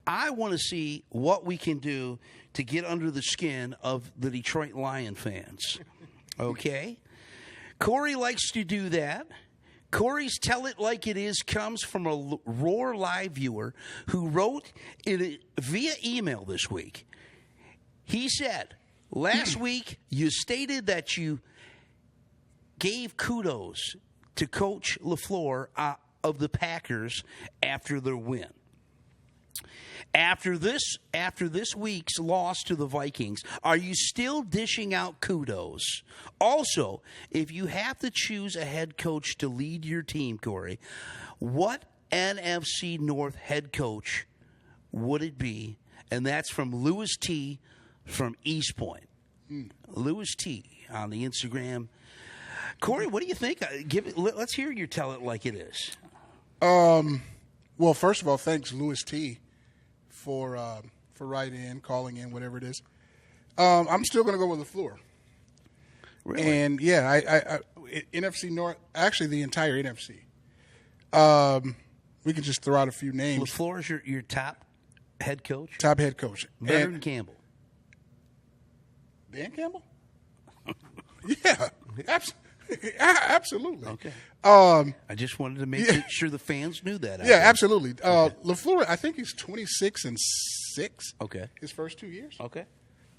I want to see what we can do to get under the skin of the Detroit Lion fans. Okay? Corey likes to do that. Corey's Tell It Like It Is comes from a Roar Live viewer who wrote via email this week. He said, last week you stated that you gave kudos to Coach LaFleur of the Packers after their win. After this week's loss to the Vikings, are you still dishing out kudos? Also, if you have to choose a head coach to lead your team, Corey, what NFC North head coach would it be? And that's from Lewis T. from East Point. Lewis T. on the Instagram. Corey, what do you think? Let's hear your Tell It Like It Is. Well, first of all, thanks, Lewis T., for writing in, calling in, whatever it is. I'm still going to go with LaFleur. Really? And, yeah, NFC North, actually the entire NFC. We can just throw out a few names. LaFleur is your top head coach? Top head coach. Better than Campbell. Dan Campbell? Yeah, absolutely. Okay. I just wanted to make sure the fans knew that. Yeah, absolutely. LaFleur, I think he's 26-6. Okay. His first 2 years. Okay.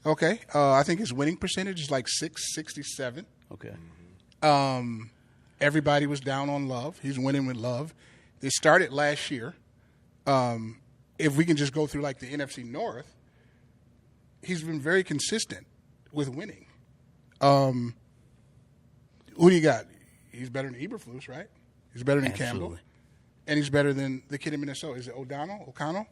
Okay. I think his winning percentage is like 667. Okay. Everybody was down on Love. He's winning with Love. They started last year. If we can just go through like the NFC North, he's been very consistent with winning. Who do you got? He's better than Eberflus, right? He's better than Campbell. And he's better than the kid in Minnesota. Is it O'Connell?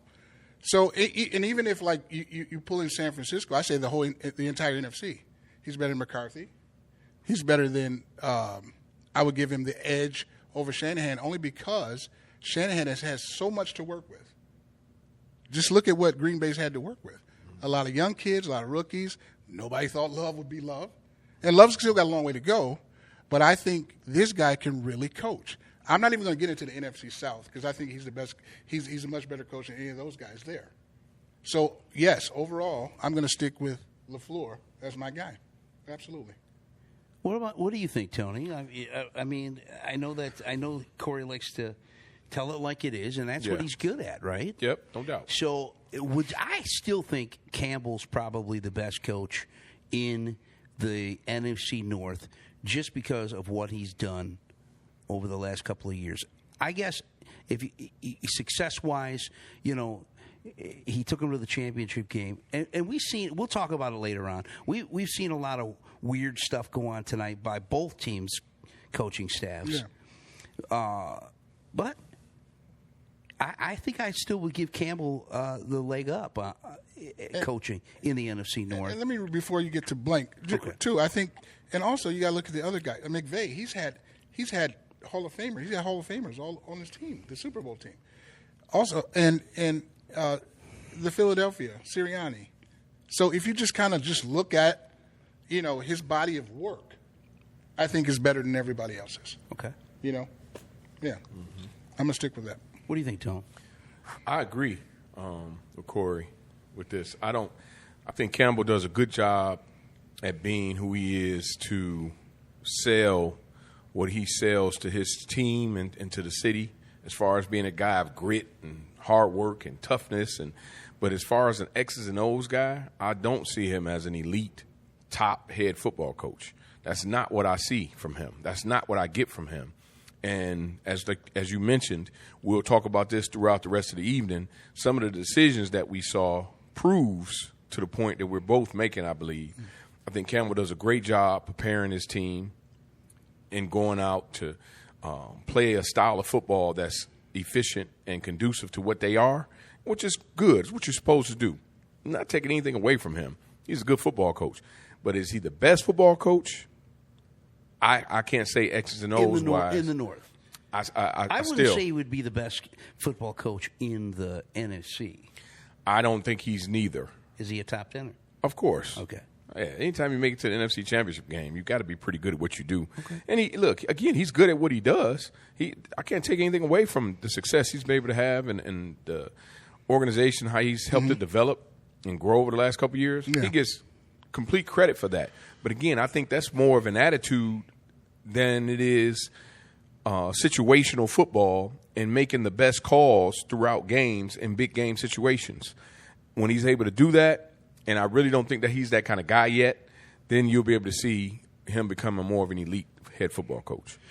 So, and even if, like, you pull in San Francisco, I say the entire NFC. He's better than McCarthy. He's better than I would give him the edge over Shanahan only because Shanahan has so much to work with. Just look at what Green Bay's had to work with. A lot of young kids, a lot of rookies. Nobody thought Love would be Love. And Love's still got a long way to go. But I think this guy can really coach. I'm not even going to get into the NFC South because I think he's the best. He's a much better coach than any of those guys there. So, yes, overall, I'm going to stick with LaFleur as my guy. Absolutely. What do you think, Tony? I mean, I know Corey likes to tell it like it is, and that's what he's good at, right? Yep, no doubt. So, I still think Campbell's probably the best coach in the NFC North just because of what he's done over the last couple of years. I guess if success-wise, he took him to the championship game, and we'll talk about it later on. We've seen a lot of weird stuff go on tonight by both teams' coaching staffs. Yeah. But I think I still would give Campbell the leg up coaching in the NFC North. And let me, before you get to blank, too, I think, and also you got to look at the other guy, McVay. He's had Hall of Famers. He's got Hall of Famers all on his team, the Super Bowl team. Also, and the Philadelphia, Sirianni. So if you just kind of just look at, his body of work, I think is better than everybody else's. Okay. Yeah. Mm-hmm. I'm going to stick with that. What do you think, Tom? I agree with Corey with this. I think Campbell does a good job at being who he is to sell what he sells to his team and to the city as far as being a guy of grit and hard work and toughness. But as far as an X's and O's guy, I don't see him as an elite top head football coach. That's not what I see from him. That's not what I get from him. And as you mentioned, we'll talk about this throughout the rest of the evening. Some of the decisions that we saw proves to the point that we're both making, I believe. I think Campbell does a great job preparing his team and going out to play a style of football that's efficient and conducive to what they are, which is good. It's what you're supposed to do. I'm not taking anything away from him. He's a good football coach. But is he the best football coach? I can't say X's and O's wise. In the North. I wouldn't say he would be the best football coach in the NFC. I don't think he's neither. Is he a top 10er? Of course. Okay. Yeah, anytime you make it to the NFC Championship game, you've got to be pretty good at what you do. Okay. And he's good at what he does. I can't take anything away from the success he's been able to have and the organization, how he's helped it develop and grow over the last couple of years, he gets complete credit for that. But again, I think that's more of an attitude than it is situational football and making the best calls throughout games and big game situations. When he's able to do that, and I really don't think that he's that kind of guy yet, then you'll be able to see him becoming more of an elite head football coach.